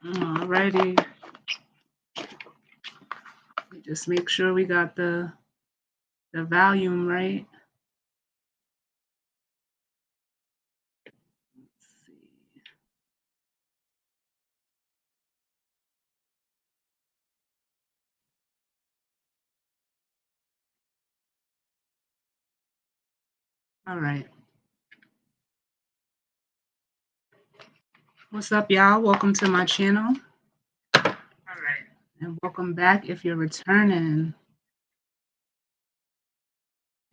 Alrighty. Just make sure we got the volume right. Let's see. All right. What's up, y'all? Welcome to my channel. All right. And welcome back if you're returning.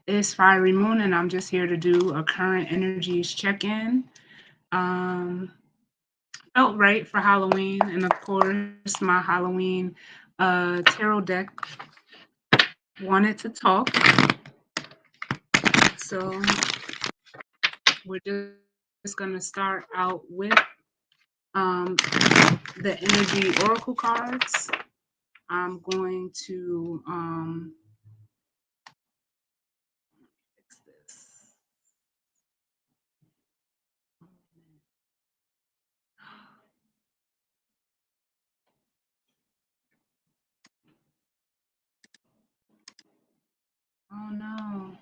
It's Fiery Moon, and I'm just here to do a current energies check-in. Felt right for Halloween, and of course, my Halloween tarot deck wanted to talk. So we're just going to start out with the energy oracle cards. I'm going to fix this. Oh no.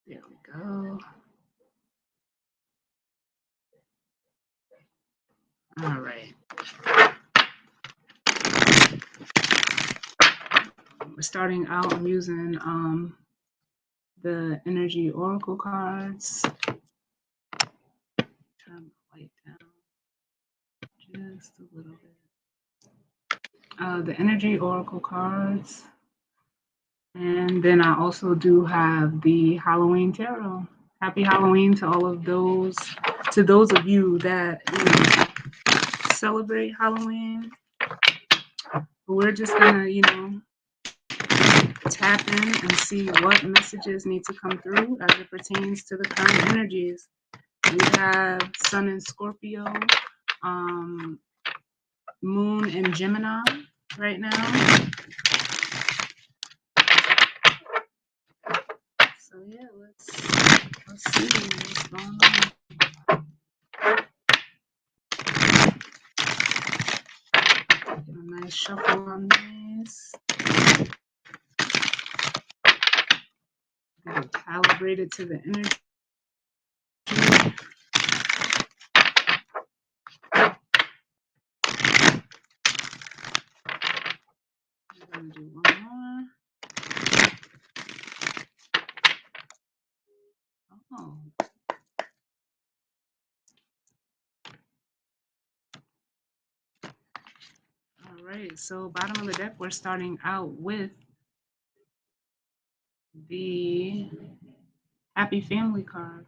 There we go. All right. We're starting out. I'm using the energy oracle cards. Turn the light down just a little bit. The energy oracle cards. And then I also do have the Halloween tarot. Happy Halloween to all of those, to those of you that celebrate Halloween. We're just gonna, tap in and see what messages need to come through as it pertains to the current energies. We have Sun in Scorpio, Moon in Gemini right now. So yeah, let's see what's going on. Get a nice shuffle on this. Get it calibrated to the energy. I'm gonna do one more. Oh. All right, so bottom of the deck, we're starting out with the Happy Family card.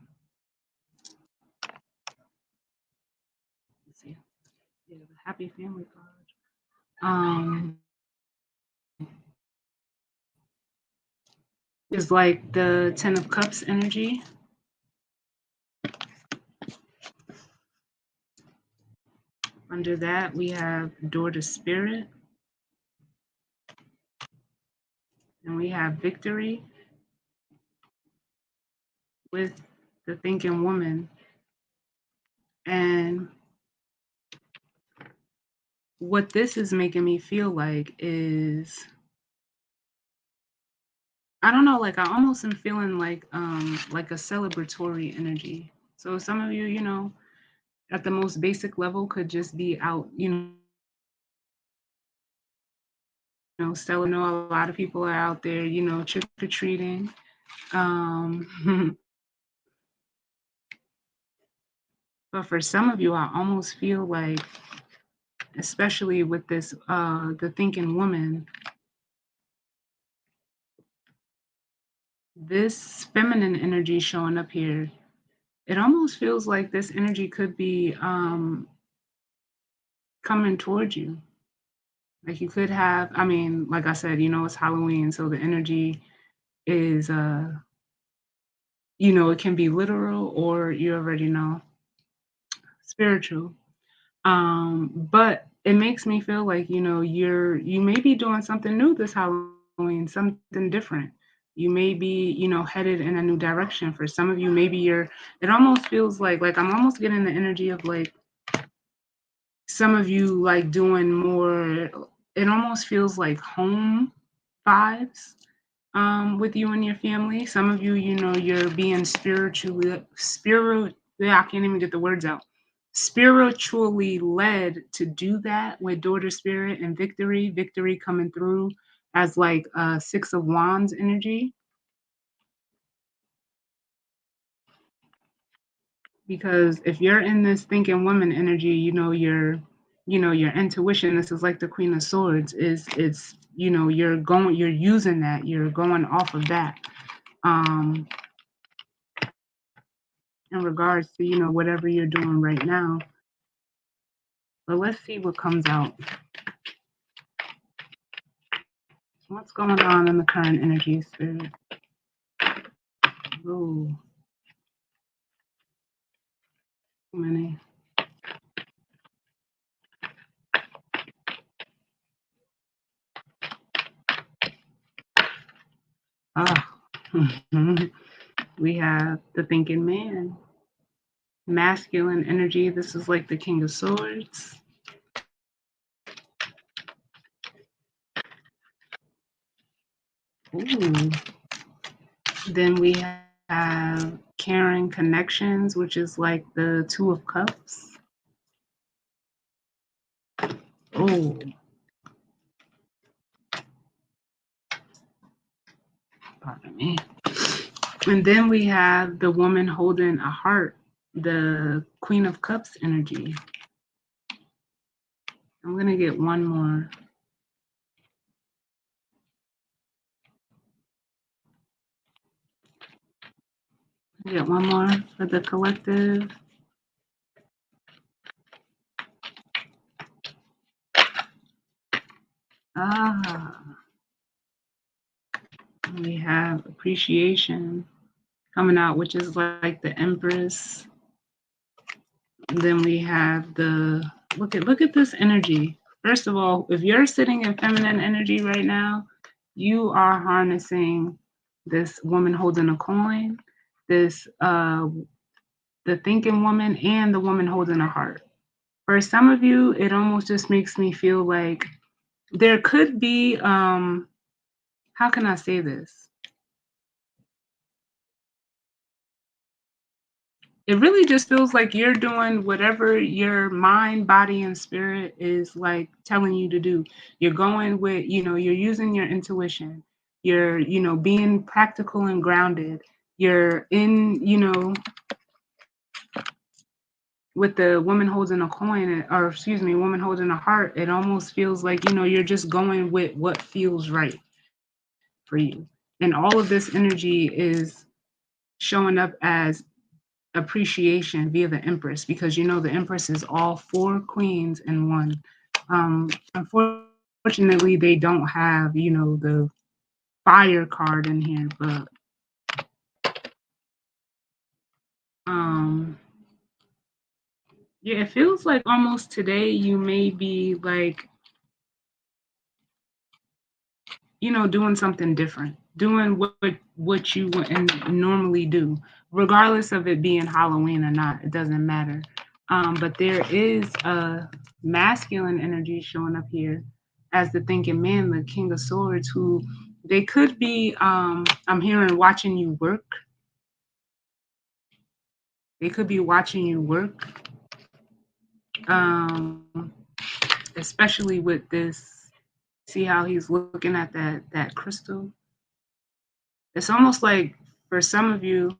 Let's see. Yeah, the Happy Family card. Is like the Ten of Cups energy. Under that, we have Door to Spirit. And we have Victory with the Thinking Woman. And what this is making me feel like is, I don't know, like I almost am feeling like a celebratory energy. So some of you, at the most basic level could just be out, still know a lot of people are out there, trick-or-treating. But for some of you, I almost feel like, especially with this, the Thinking Woman, this feminine energy showing up here, it almost feels like this energy could be coming towards you. Like you could have, I mean, like I said, it's Halloween, so the energy is, it can be literal or you already know, spiritual. But it makes me feel like, you may be doing something new this Halloween. something different. You may be, headed in a new direction. For some of you, maybe it almost feels like I'm almost getting the energy of like some of you like doing more, it almost feels like home vibes with you and your family. Some of you, you're being yeah, I can't even get the words out. Spiritually led to do that with daughter spirit and victory coming through as like Six of Wands energy. Because if you're in this thinking woman energy, your intuition, this is like the Queen of Swords, it's you're using that, you're going off of that. In regards to, whatever you're doing right now. But let's see what comes out. What's going on in the current energy, Spirit? Ooh. Too many. We have the thinking man. Masculine energy. This is like the King of Swords. Ooh. Then we have caring connections, which is like the Two of Cups. Oh. Pardon me. And then we have the woman holding a heart, the Queen of Cups energy. I'm going to get one more. Get one more for the collective. We have appreciation coming out, which is like the Empress. And then we have the look at this energy. First of all, if you're sitting in feminine energy right now, you are harnessing this woman holding a coin, this the thinking woman, and the woman holding a heart. For some of you, it almost just makes me feel like there could be how can I say this? It really just feels like you're doing whatever your mind, body, and spirit is like telling you to do. You're going with, you're using your intuition. You're, being practical and grounded. You're in, with the woman holding a coin, or excuse me, woman holding a heart, it almost feels like, you're just going with what feels right for you. And all of this energy is showing up as appreciation via the Empress, because the Empress is all four queens in one. Unfortunately, they don't have the fire card in here, but yeah, it feels like almost today you may be like doing something different, doing what you wouldn't normally do, regardless of it being Halloween or not. It doesn't matter. But there is a masculine energy showing up here as the thinking man, the King of Swords, who they could be, I'm hearing, watching you work. They could be watching you work, especially with this. See how he's looking at that crystal? It's almost like for some of you,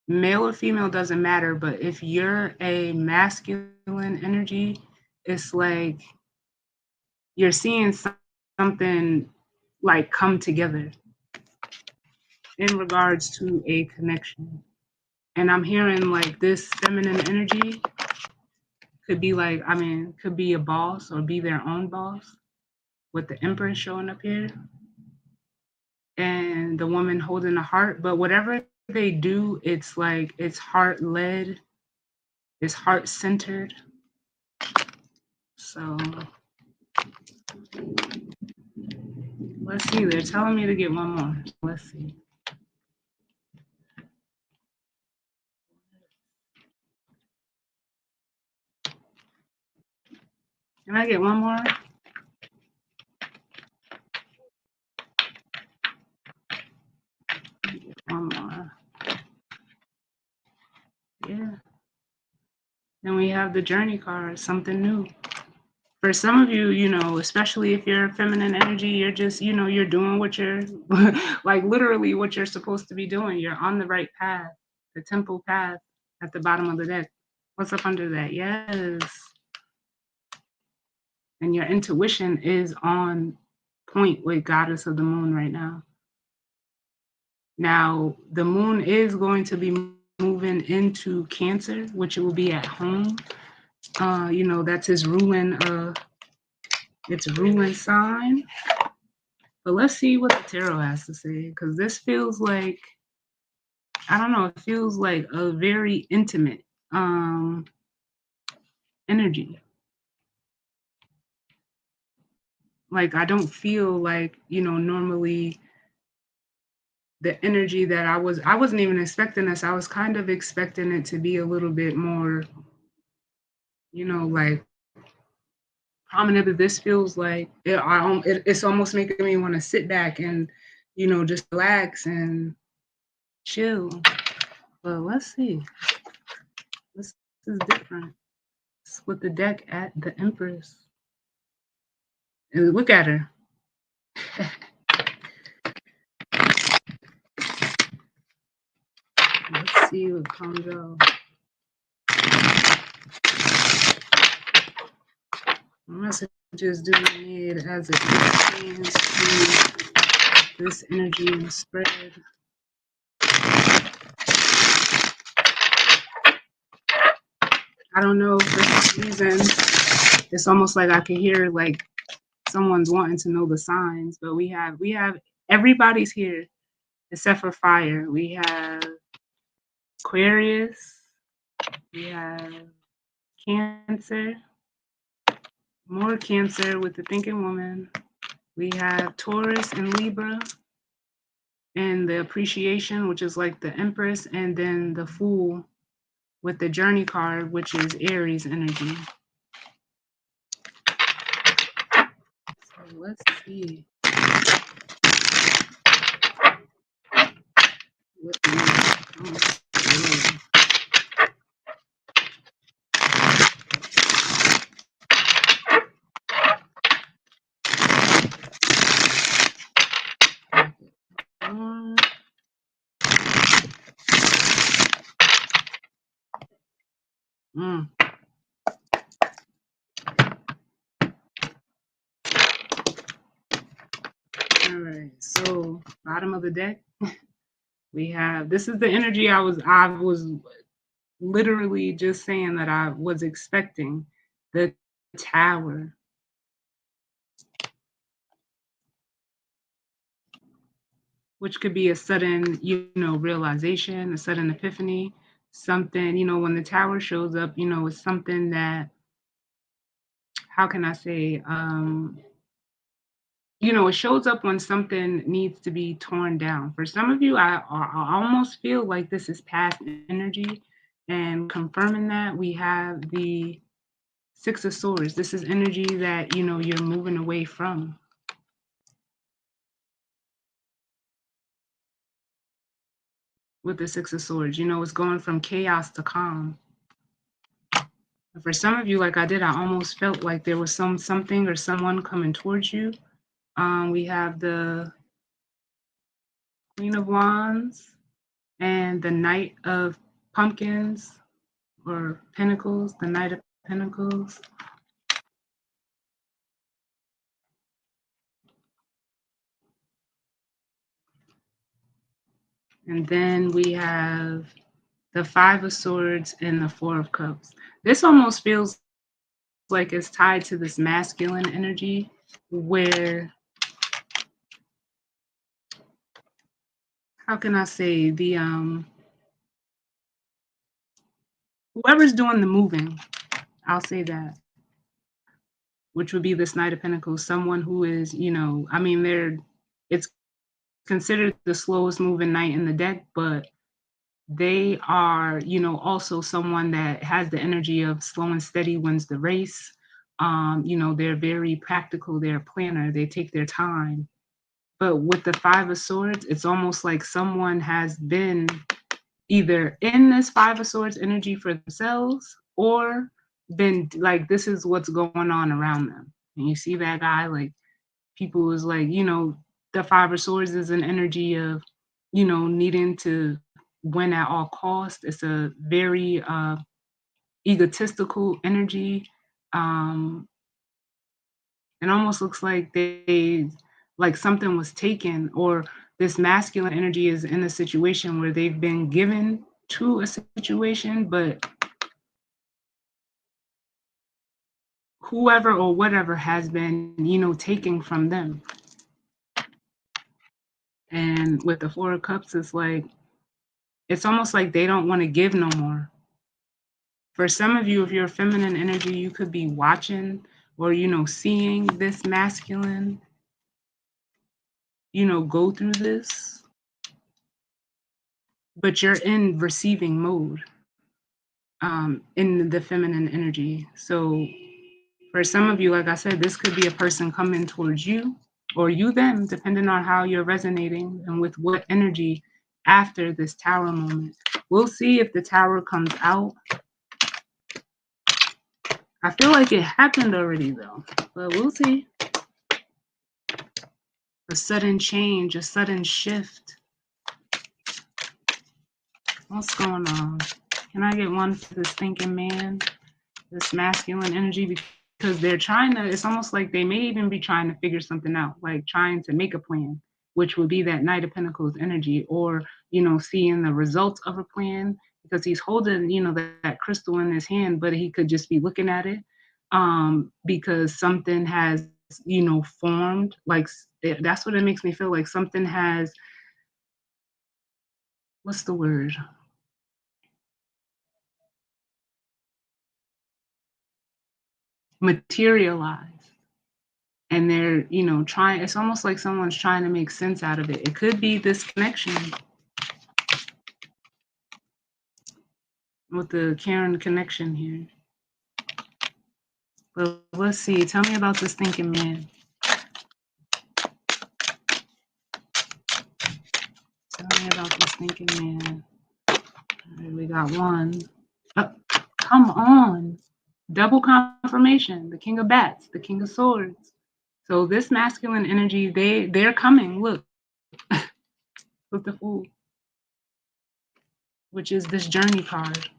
male or female doesn't matter, but if you're a masculine energy, it's like you're seeing something like come together in regards to a connection. And I'm hearing like this feminine energy could be like, could be a boss or be their own boss, with the Empress showing up here and the woman holding a heart. But whatever they do, it's like it's heart led, it's heart centered. So Let's see. They're telling me to get one more. Let's see. Can I get one more? Get one more. Yeah. Then we have the journey card, something new. For some of you, you know, especially if you're feminine energy, you're just, you know, you're doing what you're like literally what you're supposed to be doing. You're on the right path, the temple path at the bottom of the deck. What's up under that? Yes. And your intuition is on point with Goddess of the Moon right now. Now, the moon is going to be moving into Cancer, which it will be at home. You know, that's his ruling, it's ruling sign. But let's see what the tarot has to say, because this feels like, I don't know, it feels like a very intimate energy. Like, I don't feel like, you know, normally the energy that I wasn't even expecting this. I was kind of expecting it to be a little bit more, you know, like prominent. But this feels like it's almost making me want to sit back and, you know, just relax and chill. But let's see. This is different. With the deck at the Empress. And look at her. Let's see what comes out. Messages do we need as it pertains to this energy and spread? I don't know, for some reason, it's almost like I can hear like someone's wanting to know the signs, but we have everybody's here except for fire. We have Aquarius, we have Cancer, more Cancer with the thinking woman. We have Taurus and Libra, and the appreciation, which is like the Empress, and then the Fool with the Journey card, which is Aries energy. So let's see. What Mm. All right, so bottom of the deck, we have, this is the energy I was literally just saying that I was expecting. The Tower. Which could be a sudden, you know, realization, a sudden epiphany, something, you know, when the Tower shows up, you know, it's something that, how can I say, you know, it shows up when something needs to be torn down. For some of you, I almost feel like this is past energy. And confirming that, we have the Six of Swords. This is energy that, you know, you're moving away from. With the Six of Swords, you know, it's going from chaos to calm. For some of you, like I did, I almost felt like there was something or someone coming towards you. We have the Queen of Wands and the Knight of Pumpkins or Pentacles, the Knight of Pentacles. And then we have the Five of Swords and the Four of Cups. This almost feels like it's tied to this masculine energy where, how can I say, the whoever's doing the moving, I'll say that, which would be this Knight of Pentacles, someone who is, you know, I mean, they're it's considered the slowest moving knight in the deck, but they are, also someone that has the energy of slow and steady wins the race. They're very practical, they're a planner, they take their time. But with the Five of Swords, it's almost like someone has been either in this Five of Swords energy for themselves or been like, this is what's going on around them. And you see that guy, like, people is like, the Five of Swords is an energy of, needing to win at all costs. It's a very egotistical energy. Um, it almost looks like like something was taken, or this masculine energy is in a situation where they've been given to a situation, but whoever or whatever has been, taken from them. And with the Four of Cups, it's almost like they don't want to give no more. For some of you, if you're feminine energy, you could be watching or, seeing this masculine, go through this, but you're in receiving mode in the feminine energy. So for some of you, like I said, this could be a person coming towards you or you them, depending on how you're resonating and with what energy after this Tower moment. We'll see if the Tower comes out. I feel like it happened already though, but we'll see. A sudden change, a sudden shift. What's going on? Can I get one for this thinking man? This masculine energy, because they're trying to, it's almost like they may even be trying to figure something out, like trying to make a plan, which would be that Knight of Pentacles energy, or, seeing the results of a plan, because he's holding, that crystal in his hand, but he could just be looking at it because something has, formed. Like, that's what it makes me feel like. Something has, what's the word? Materialize. And they're, trying, it's almost like someone's trying to make sense out of it. It could be this connection with the Karen connection here. But let's see. Tell me about this thinking man. Tell me about this thinking man. All right, we got one. Oh, come on. Double confirmation. The King of Bats, the King of Swords. So this masculine energy, they're coming. Look. With the Fool, which is this journey card.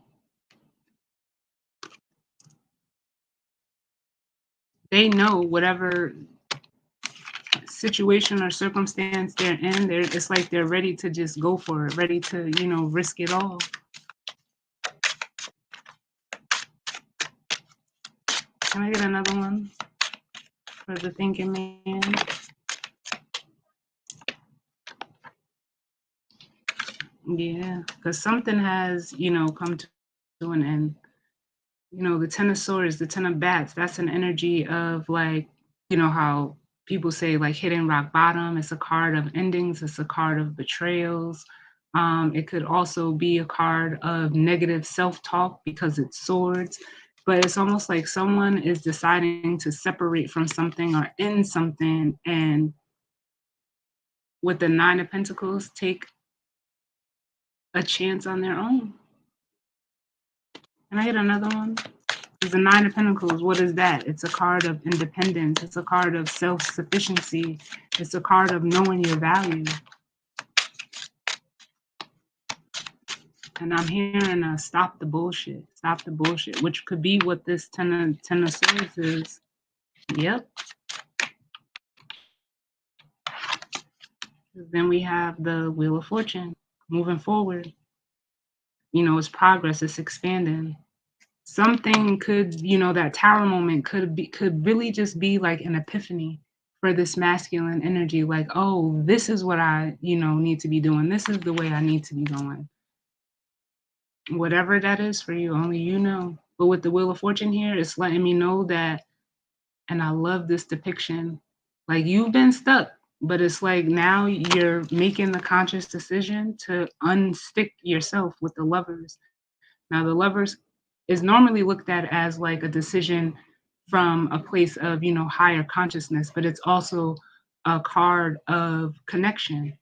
They know whatever situation or circumstance they're in, it's like they're ready to just go for it, ready to, risk it all. Can I get another one for the thinking man? Yeah, because something has, come to an end. The Ten of Swords, the Ten of Bats, that's an energy of like, how people say like hitting rock bottom. It's a card of endings. It's a card of betrayals. It could also be a card of negative self-talk because it's swords. But it's almost like someone is deciding to separate from something or end something, and with the Nine of Pentacles, take a chance on their own. Can I get another one? The Nine of Pentacles, what is that? It's a card of independence. It's a card of self-sufficiency. It's a card of knowing your value. And I'm hearing stop the bullshit. Stop the bullshit, which could be what this Ten of Swords is. Yep. Then we have the Wheel of Fortune, moving forward. It's progress, it's expanding. Something could, that Tower moment could really just be like an epiphany for this masculine energy. Like, oh, this is what I, need to be doing. This is the way I need to be going. Whatever that is for you, only you know. But with the Wheel of Fortune here, it's letting me know that, and I love this depiction, like you've been stuck. But it's like now you're making the conscious decision to unstick yourself with the lovers. Now, the lovers is normally looked at as like a decision from a place of, higher consciousness, but it's also a card of connection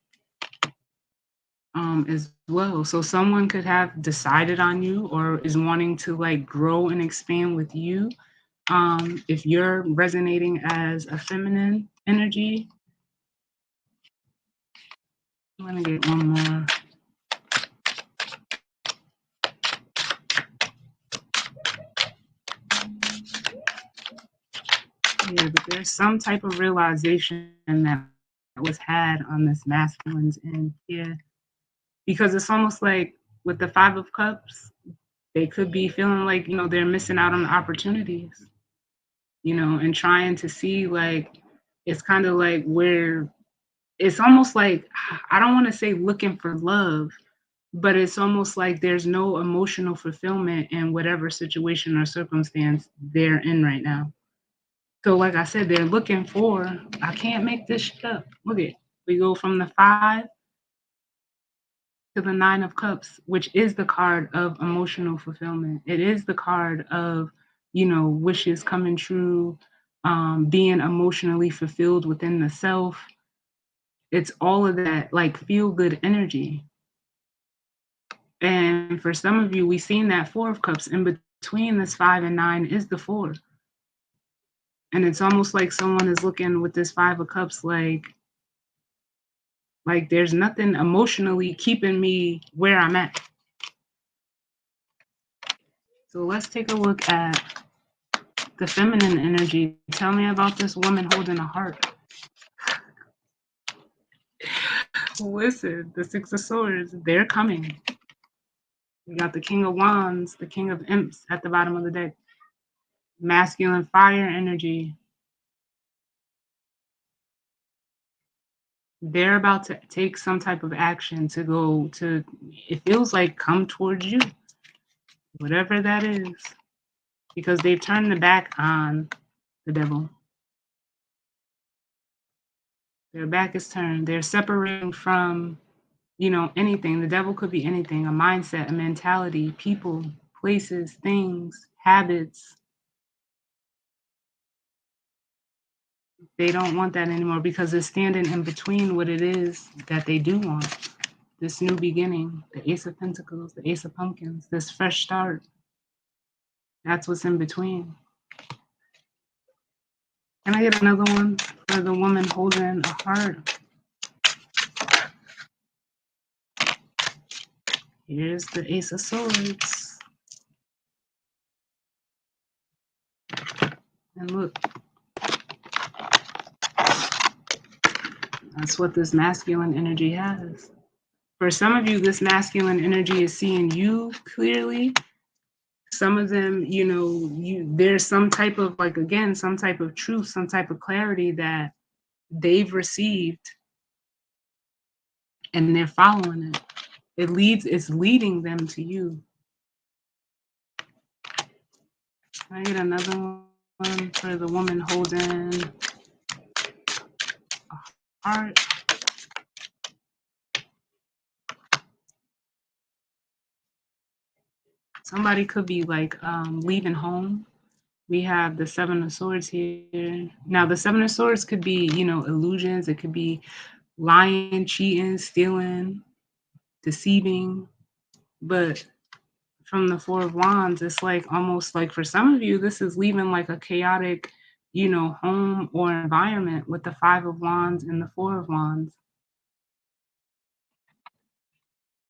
as well. So someone could have decided on you or is wanting to like grow and expand with you. If you're resonating as a feminine energy, I'm gonna get one more. Yeah, but there's some type of realization that was had on this masculine's end. Yeah, because it's almost like with the Five of Cups, they could be feeling like, they're missing out on opportunities, and trying to see like, it's kind of like where it's almost like, I don't want to say looking for love, but it's almost like there's no emotional fulfillment in whatever situation or circumstance they're in right now. So, like I said, they're looking for, I can't make this shit up. Look at, we go from the 5 to the 9 of Cups, which is the card of emotional fulfillment. It is the card of, wishes coming true, being emotionally fulfilled within the self. It's all of that, like feel good energy. And for some of you, we've seen that 4 of Cups. In between this 5 and 9 is the 4. And it's almost like someone is looking with this 5 of Cups like there's nothing emotionally keeping me where I'm at. So let's take a look at the feminine energy. Tell me about this woman holding a heart. Listen, the 6 of Swords, they're coming. We got the King of Wands, the King of Imps at the bottom of the deck. Masculine fire energy. They're about to take some type of action to go to, it feels like, come towards you, whatever that is, because they've turned their back on the devil. Their back is turned. They're separating from, anything. The devil could be anything, a mindset, a mentality, people, places, things, habits. They don't want that anymore because they're standing in between what it is that they do want. This new beginning, the Ace of Pentacles, the Ace of Pumpkins, this fresh start. That's what's in between. Can I get another one for the woman holding a heart? Here's the Ace of Swords. And look, that's what this masculine energy has. For some of you, this masculine energy is seeing you clearly. Some of them, there's some type of, like, again, some type of truth, some type of clarity that they've received and they're following it. It's leading them to you. Can I get another one for the woman holding a heart? Somebody could be like leaving home. We have the 7 of Swords here. Now, the 7 of Swords could be, illusions. It could be lying, cheating, stealing, deceiving. But from the 4 of Wands, it's like almost like for some of you, this is leaving like a chaotic, home or environment with the 5 of Wands and the 4 of Wands.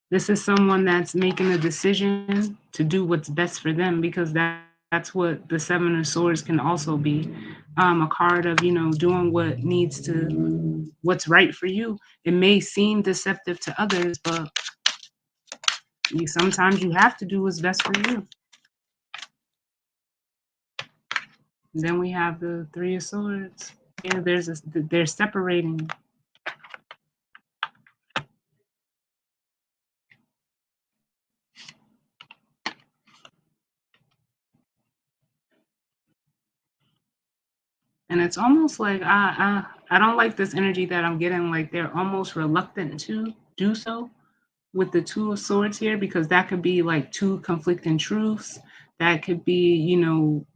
This is someone that's making a decision to do what's best for them, because that's what the 7 of Swords can also be. A card of, doing what's right for you. It may seem deceptive to others, but sometimes you have to do what's best for you. And then we have the 3 of Swords. Yeah, they're separating. And it's almost like I don't like this energy that I'm getting, like they're almost reluctant to do so with the Two of Swords here, because that could be like two conflicting truths. That could be,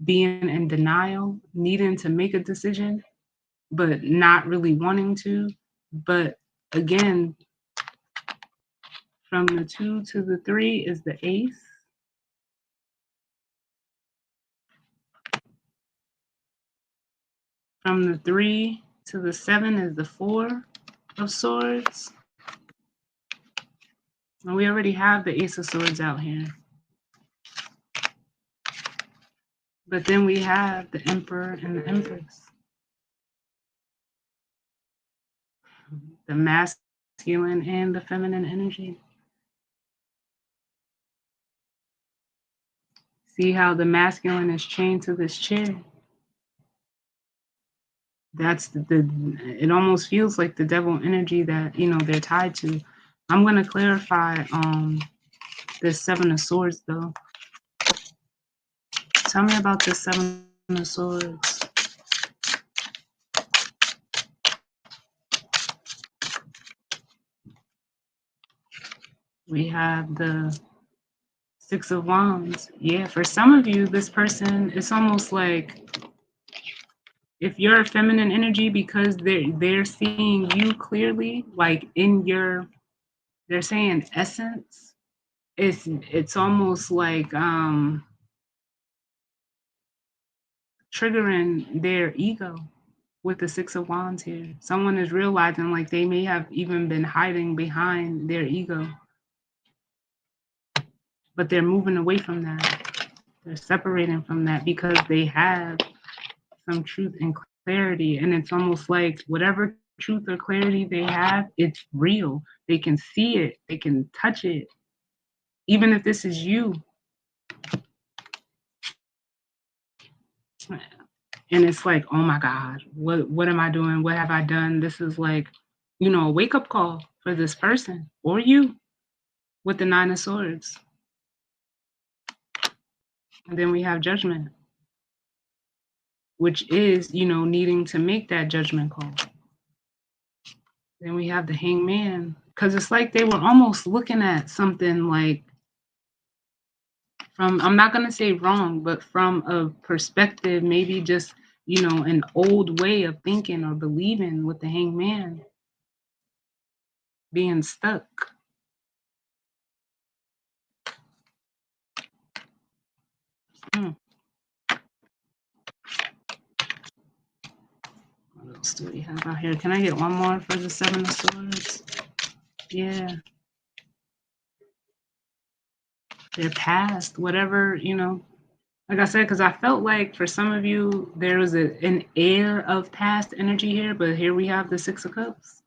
being in denial, needing to make a decision, but not really wanting to. But again, from the 2 to the 3 is the Ace. From the 3 to the 7 is the 4 of Swords. And we already have the Ace of Swords out here. But then we have the Emperor and the Empress. The masculine and the feminine energy. See how the masculine is chained to this chair? That's it almost feels like the devil energy that, they're tied to. I'm going to clarify this Seven of Swords, though. Tell me about the Seven of Swords. We have the Six of Wands. Yeah, for some of you, this person, it's almost like if you're a feminine energy, because they're seeing you clearly, like in your, they're saying essence. It's almost like triggering their ego with the Six of Wands here. Someone is realizing like they may have even been hiding behind their ego, but they're moving away from that. They're separating from that because they have some truth and clarity. And it's almost like whatever truth or clarity they have, it's real. They can see it, they can touch it. Even if this is you. And it's like, oh my God, what am I doing? What have I done? This is like, a wake-up call for this person or you with the Nine of Swords. And then we have Judgment, which is, needing to make that judgment call. Then we have the Hangman, because it's like they were almost looking at something like from, I'm not going to say wrong, but from a perspective, maybe just, an old way of thinking or believing with the Hangman being stuck. What else do we have out here? Can I get one more for the Seven of Swords? Yeah. Their past, whatever, like I said, because I felt like for some of you, there was an air of past energy here, but here we have the Six of Cups.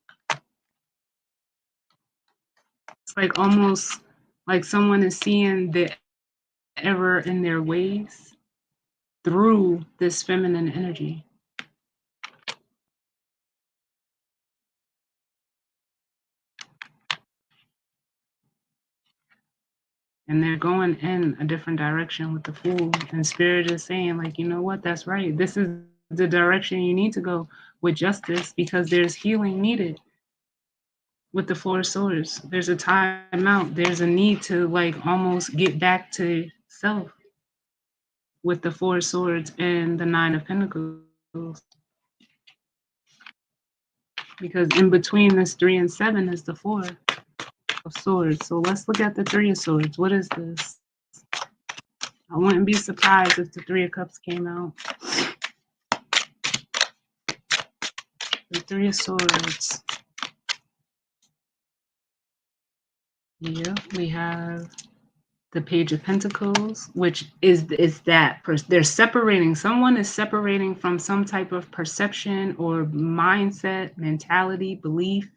It's like almost like someone is seeing the error in their ways through this feminine energy. And they're going in a different direction with the Fool. And Spirit is saying, like, you know what, that's right. This is the direction you need to go with justice, because there's healing needed with the Four of Swords. There's a time out. There's a need to like almost get back to self with the Four of Swords and the Nine of Pentacles. Because in between this 3 and 7 is the Four of Swords. So let's look at the Three of Swords. What is this? I wouldn't be surprised if the Three of Cups came out. The Three of Swords. Yeah, we have the Page of Pentacles, which is that they're separating. Someone is separating from some type of perception or mindset, mentality, belief.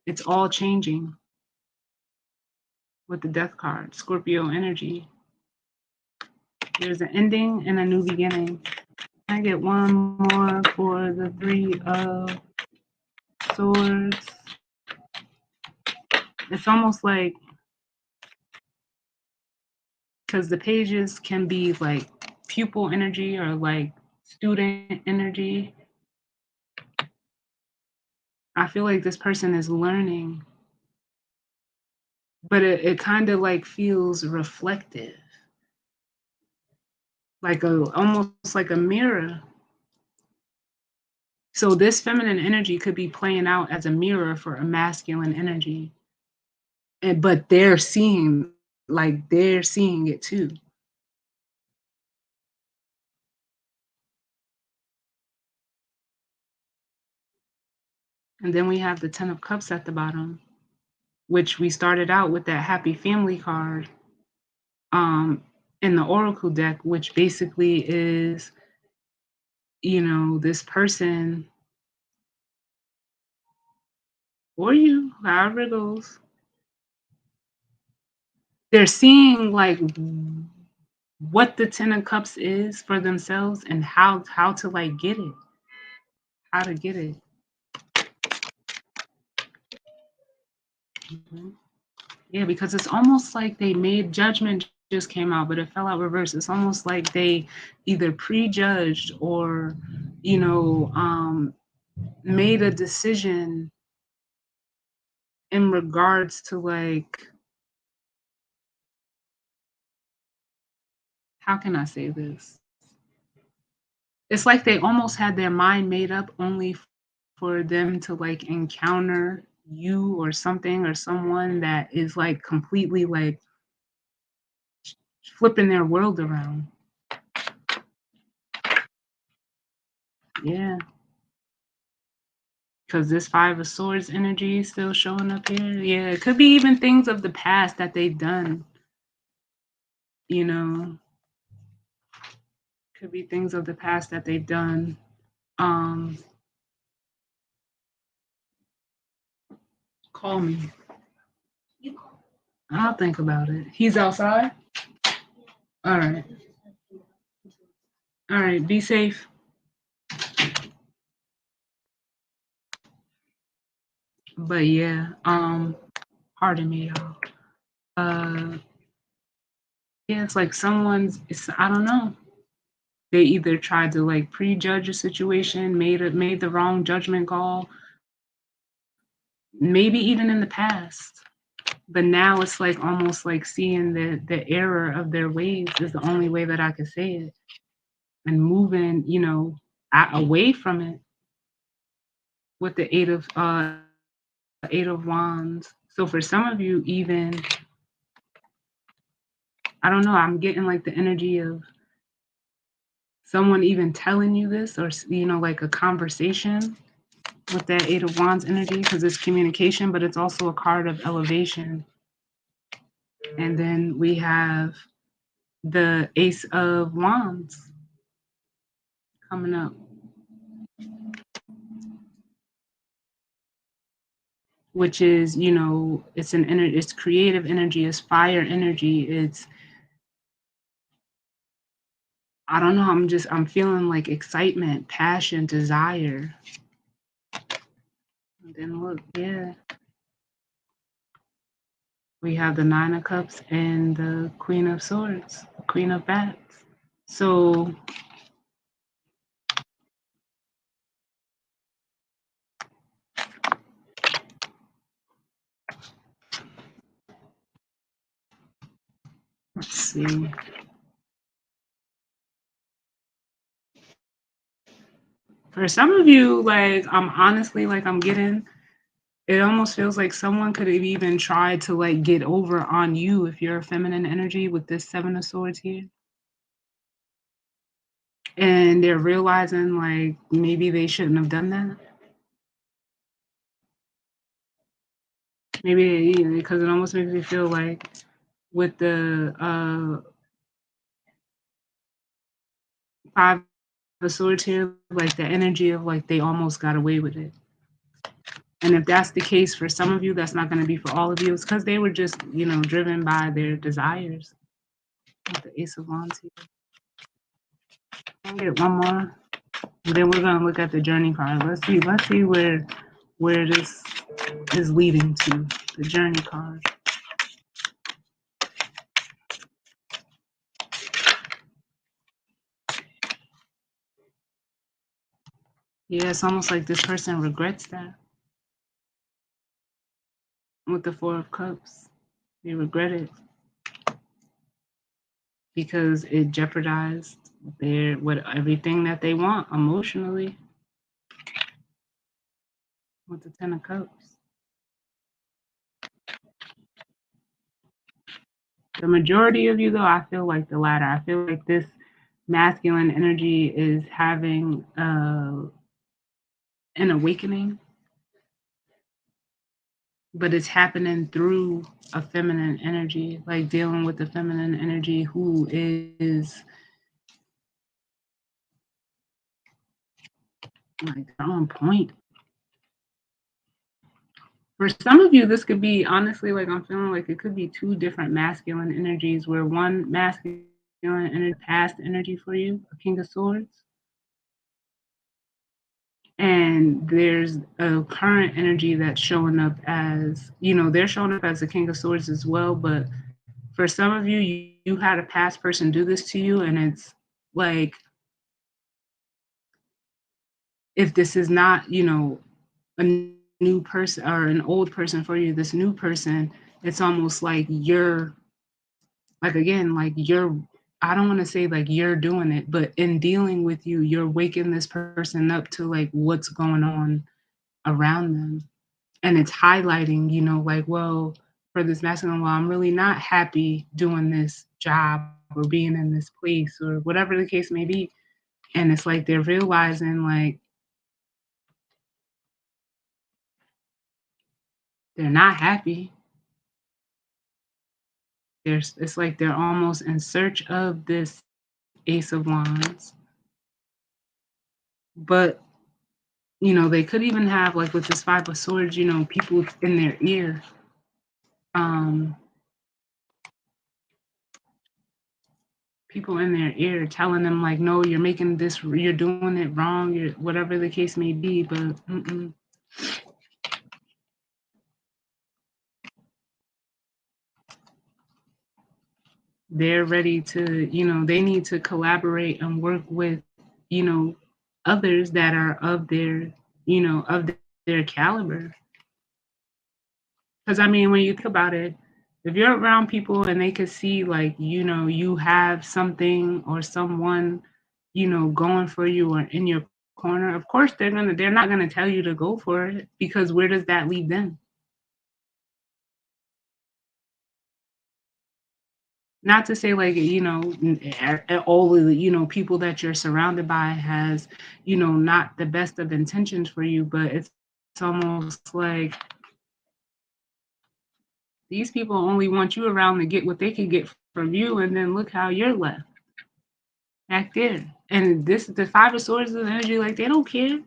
It's all changing with the Death card, Scorpio energy. There's an ending and a new beginning. I get one more for the Three of Swords. It's almost like, because the pages can be like pupil energy or like student energy. I feel like this person is learning, but it kind of like feels reflective, like a almost like a mirror. So this feminine energy could be playing out as a mirror for a masculine energy. And but they're seeing it too. And then we have the 10 of cups at the bottom, which we started out with that happy family card um in the oracle deck, which basically is, this person or you, however it goes, they're seeing like what the 10 of cups is for themselves and how to like get it, how to get it. Mhm. Yeah, because it's almost like they made judgment just came out, but it fell out reverse. It's almost like they either prejudged or, you know, um, made a decision in regards to like, how can I say this? It's like they almost had their mind made up only for them to like encounter you or something or someone that is like completely like flipping their world around. Yeah. Because this Five of Swords energy is still showing up here. Yeah, it could be even things of the past that they've done, you know. Could be things of the past that they've done. Um, Call me. I'll think about it. He's outside? All right. All right. Be safe. But yeah, pardon me, y'all. Uh yeah, it's like I don't know. They either tried to like prejudge a situation, made the wrong judgment call, maybe even in the past. But now it's like almost like seeing the error of their ways is the only way that I could say it, and moving, away from it with the eight of wands. So for some of you, even I don't know, I'm getting like the energy of someone even telling you this, or like a conversation with that eight of wands energy, because it's communication, but it's also a card of elevation. And then we have the ace of wands coming up, which is, it's creative energy, it's fire energy, it's, I don't know, I'm feeling like excitement, passion, desire. And then look, yeah, we have the nine of cups and the queen of swords, queen of bats. So let's see. For some of you, like, I'm honestly like, I'm getting, it almost feels like someone could have even tried to like get over on you if you're a feminine energy with this seven of swords here. And they're realizing like maybe they shouldn't have done that. Maybe because it almost makes me feel like with the five of swords here, like the energy of like they almost got away with it. And if that's the case for some of you, that's not going to be for all of you. It's because they were just, driven by their desires. With the ace of wands here. I'll get one more. And then we're gonna look at the journey card. Let's see where this is leading to. The journey card. Yeah, it's almost like this person regrets that. with the Four of Cups. They regret it because it jeopardized everything that they want emotionally with the Ten of Cups. The majority of you, though, I feel like the latter. I feel like this masculine energy is having an awakening, but it's happening through a feminine energy, like dealing with the feminine energy who is like on point. For some of you, this could be honestly like I'm feeling like it could be two different masculine energies, where one masculine energy, past energy for you, a King of Swords, and there's a current energy that's showing up as, they're showing up as the King of Swords as well. But for some of you, you had a past person do this to you, and it's like, if this is not, a new person or an old person for you, this new person, it's almost like you're, like, again, like you're, I don't want to say like you're doing it, but in dealing with you, you're waking this person up to like what's going on around them. And it's highlighting, like, well, for this masculine, well, I'm really not happy doing this job or being in this place or whatever the case may be. And it's like they're realizing like they're not happy. It's like they're almost in search of this Ace of Wands. But, they could even have, like with this Five of Swords, people in their ear. People in their ear telling them like, no, you're making this, you're doing it wrong, you're, whatever the case may be. But they're ready to, they need to collaborate and work with, others that are of their, of their caliber. Because I mean, when you think about it, if you're around people and they could see like, you have something or someone, going for you or in your corner, of course they're not gonna tell you to go for it, because where does that leave them? Not to say like, all of the, people that you're surrounded by has, not the best of intentions for you, but it's almost like these people only want you around to get what they can get from you, and then look how you're left back there. And this, the Five of Swords of energy, like they don't care.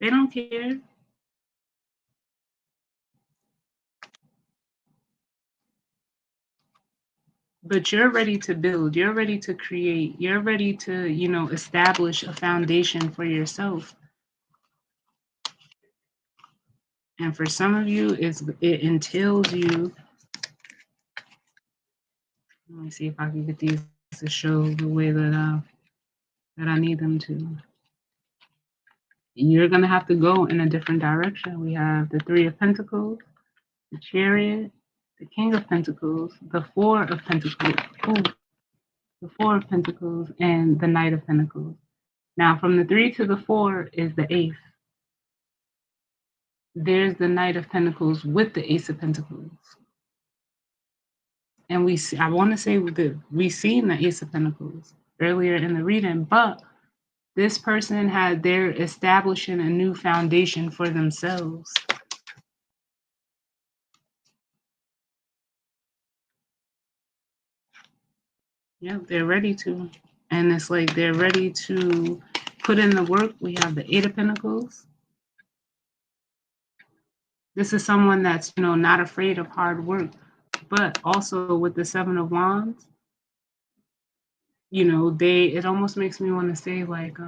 They don't care. But you're ready to build. You're ready to create. You're ready to, establish a foundation for yourself. And for some of you, it entails you. Let me see if I can get these to show the way that I need them to. You're gonna have to go in a different direction. We have the Three of Pentacles, the Chariot, the King of Pentacles, the Four of Pentacles, the Four of Pentacles, and the Knight of Pentacles. Now, from the 3 to the 4 is the Ace. There's the Knight of Pentacles with the Ace of Pentacles. And I want to say that we seen the Ace of Pentacles earlier in the reading, but this person they're establishing a new foundation for themselves. Yeah, they're ready to. And it's like they're ready to put in the work. We have the Eight of Pentacles. This is someone that's, not afraid of hard work, but also with the Seven of Wands, it almost makes me want to say like,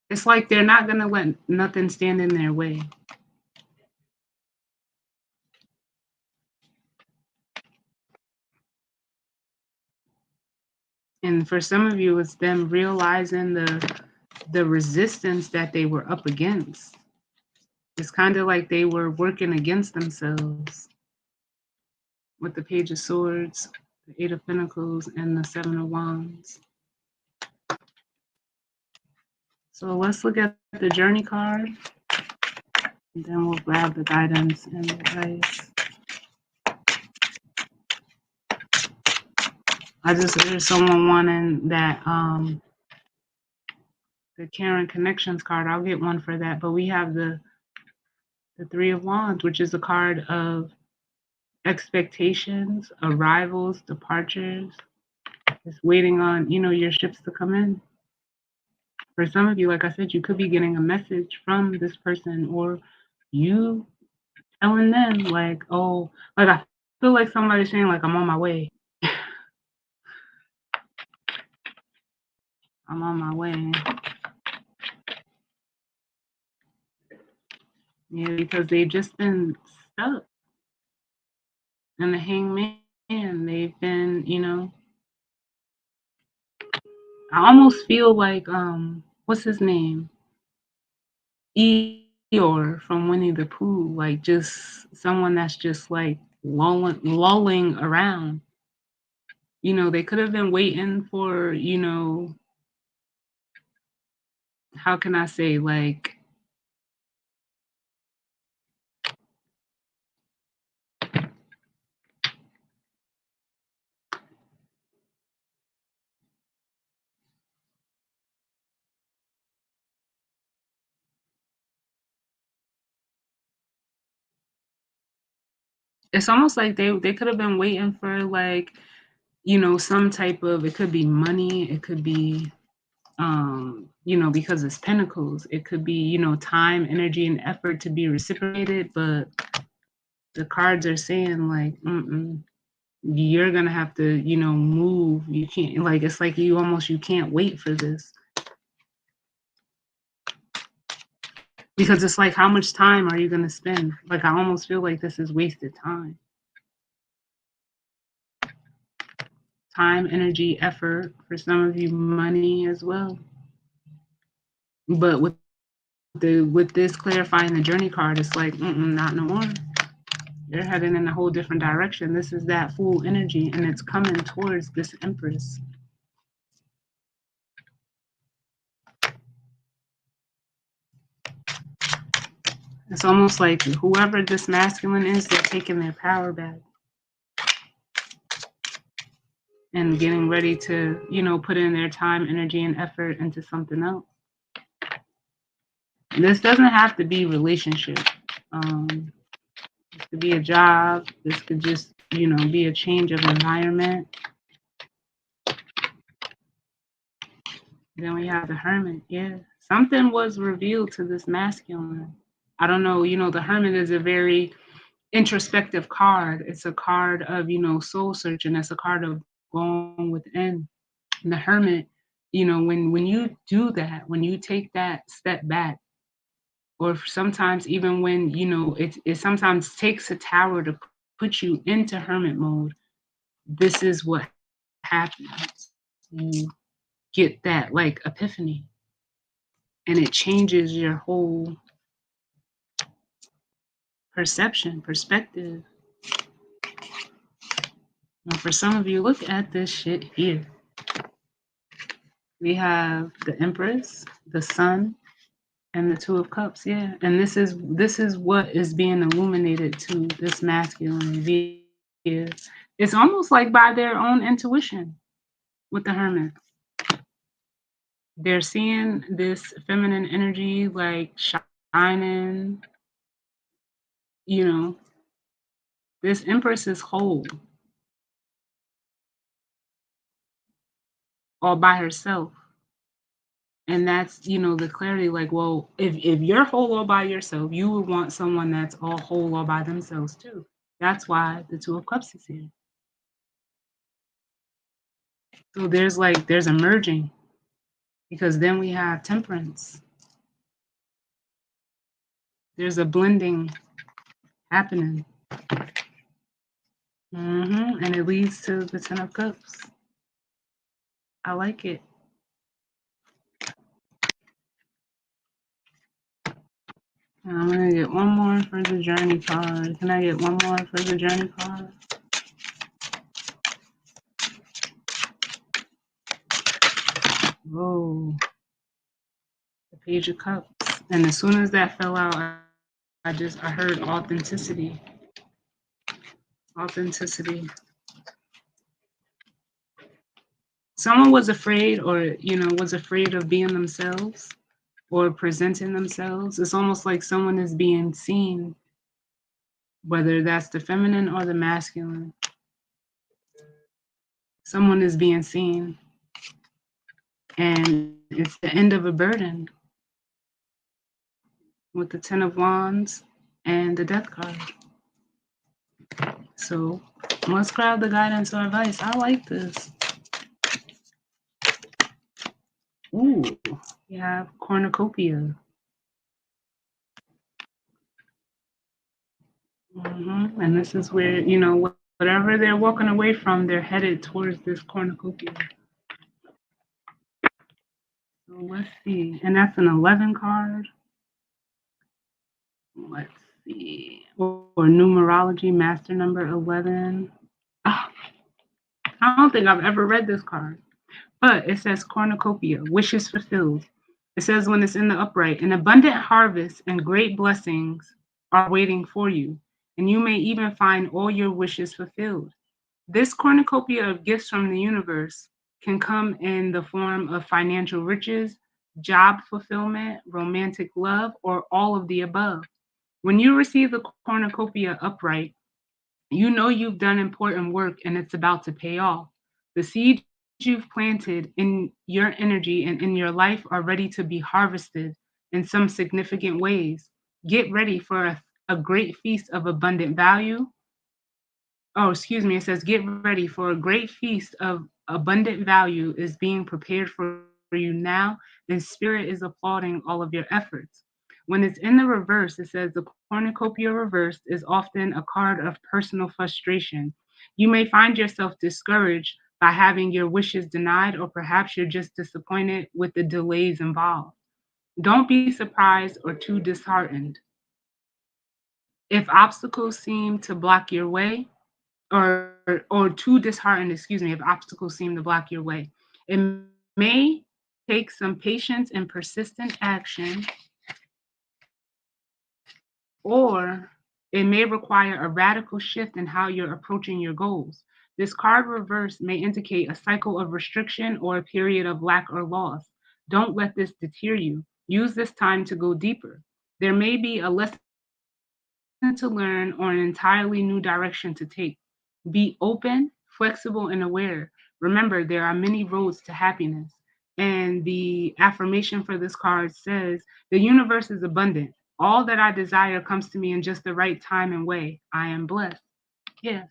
it's like they're not going to let nothing stand in their way. And for some of you, it's them realizing the resistance that they were up against. It's kind of like they were working against themselves with the Page of Swords, the Eight of Pentacles, and the Seven of Wands. So let's look at the Journey card, and then we'll grab the guidance and advice. There's someone wanting that the Karen Connections card. I'll get one for that. But we have the Three of Wands, which is a card of expectations, arrivals, departures. It's waiting on, your ships to come in. For some of you, like I said, you could be getting a message from this person, or you telling them like, oh, like I feel like somebody's saying like, I'm on my way. I'm on my way. Yeah, because they've just been stuck. And the Hangman, they've been, I almost feel like what's his name? Eeyore from Winnie the Pooh, like just someone that's just like lulling around. They could have been waiting for, how can I say, like, it's almost like they could have been waiting for like, some type of, it could be money, it could be because it's pentacles, it could be, time, energy, and effort to be reciprocated, but the cards are saying like, you're gonna have to, move. You can't, like, it's like you can't wait for this. Because it's like, how much time are you gonna spend? Like, I almost feel like this is wasted time. Time, energy, effort, for some of you, money as well. But with this clarifying the Journey card, it's like, not no more. They're heading in a whole different direction. This is that full energy, and it's coming towards this Empress. It's almost like whoever this masculine is, they're taking their power back and getting ready to, put in their time, energy, and effort into something else. This doesn't have to be relationship. This could be a job. This could just, be a change of environment. Then we have the Hermit. Yeah, something was revealed to this masculine. I don't know. The Hermit is a very introspective card. It's a card of, soul searching. It's a card of going within. And the Hermit, when you do that, when you take that step back, or sometimes even when, it sometimes takes a tower to put you into Hermit mode, this is what happens. You get that like epiphany, and it changes your whole perspective. Now, for some of you, look at this shit here. We have the Empress, the Sun, and the Two of Cups. Yeah, and this is what is being illuminated to this masculine via. It's almost like by their own intuition with the Hermit. They're seeing this feminine energy like shining. This Empress is whole all by herself. And that's, the clarity, like, well, if you're whole all by yourself, you would want someone that's all whole all by themselves too. That's why the Two of Cups is here. So there's a merging, because then we have Temperance. There's a blending happening. And it leads to the Ten of Cups. I like it. I'm gonna get one more for the journey card. Can I get one more for the journey card? Whoa, the Page of Cups. And as soon as that fell out, I heard authenticity. Authenticity. Someone was afraid, or was afraid of being themselves or presenting themselves. It's almost like someone is being seen, whether that's the feminine or the masculine. Someone is being seen, and it's the end of a burden with the Ten of Wands and the Death card. So let's grab the guidance or advice. I like this. Ooh, you have cornucopia. And this is where, whatever they're walking away from, they're headed towards this cornucopia. So let's see. And that's an 11 card. Let's see. Or numerology, master number 11. Oh, I don't think I've ever read this card. But it says cornucopia, wishes fulfilled. It says when it's in the upright, an abundant harvest and great blessings are waiting for you, and you may even find all your wishes fulfilled. This cornucopia of gifts from the universe can come in the form of financial riches, job fulfillment, romantic love, or all of the above. When you receive the cornucopia upright, you know you've done important work and it's about to pay off. The seeds you've planted in your energy and in your life are ready to be harvested in some significant ways. Get ready for a great feast of abundant value. Oh, excuse me. It says, get ready for a great feast of abundant value is being prepared for you now, and spirit is applauding all of your efforts. When it's in the reverse, it says the cornucopia reversed is often a card of personal frustration. You may find yourself discouraged by having your wishes denied, or perhaps you're just disappointed with the delays involved. Don't be surprised or too disheartened. If obstacles seem to block your way, or too disheartened, excuse me, if obstacles seem to block your way. It may take some patience and persistent action, or it may require a radical shift in how you're approaching your goals. This card reverse may indicate a cycle of restriction or a period of lack or loss. Don't let this deter you. Use this time to go deeper. There may be a lesson to learn or an entirely new direction to take. Be open, flexible, and aware. Remember, there are many roads to happiness. And the affirmation for this card says, the universe is abundant. All that I desire comes to me in just the right time and way. I am blessed. Yeah.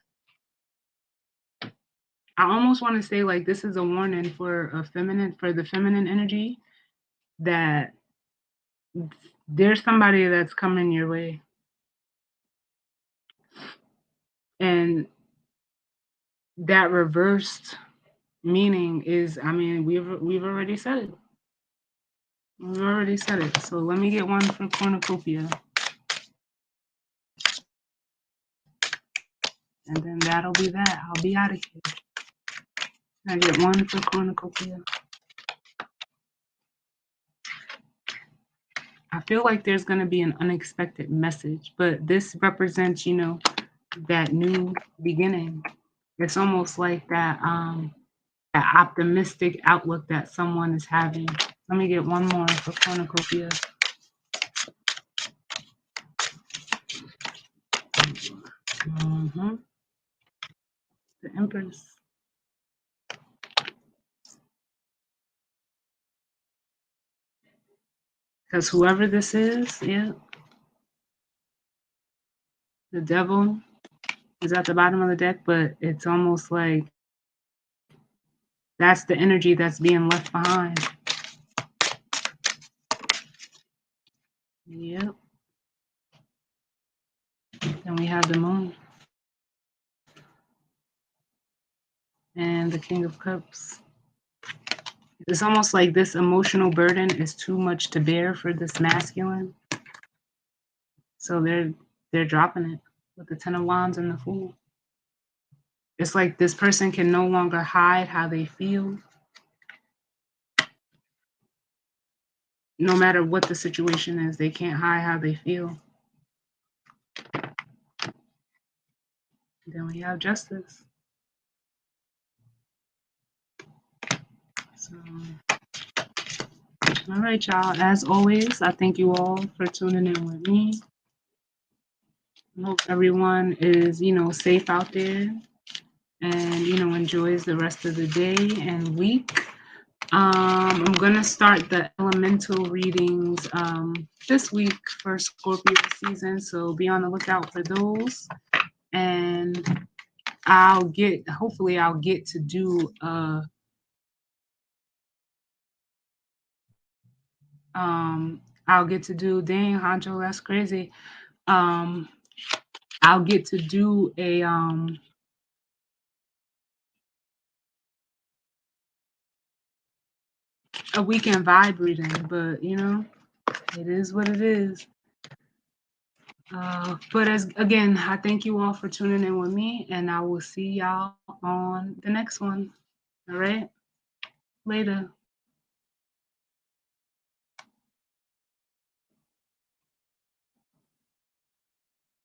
I almost want to say like this is a warning for the feminine energy, that there's somebody that's coming your way. And that reversed meaning is, I mean, we've already said it. We've already said it. So let me get one for cornucopia. And then that'll be that. I'll be out of here. I get one for cornucopia. I feel like there's going to be an unexpected message, but this represents, that new beginning. It's almost like that optimistic outlook that someone is having. Let me get one more for cornucopia. The Empress. Because whoever this is, yeah, the devil is at the bottom of the deck, but it's almost like that's the energy that's being left behind. Yep. Then we have the Moon. And the King of Cups. It's almost like this emotional burden is too much to bear for this masculine. So they're dropping it with the Ten of Wands and the Fool. It's like this person can no longer hide how they feel. No matter what the situation is, they can't hide how they feel. Then we have Justice. So, all right, y'all. As always, I thank you all for tuning in with me. I hope everyone is, safe out there and, enjoys the rest of the day and week. I'm gonna start the elemental readings this week for Scorpio season, so be on the lookout for those. And hopefully I'll get to do dang Honcho, that's crazy. I'll get to do a weekend vibe reading, but it is what it is. But again, I thank you all for tuning in with me, and I will see y'all on the next one. All right, later.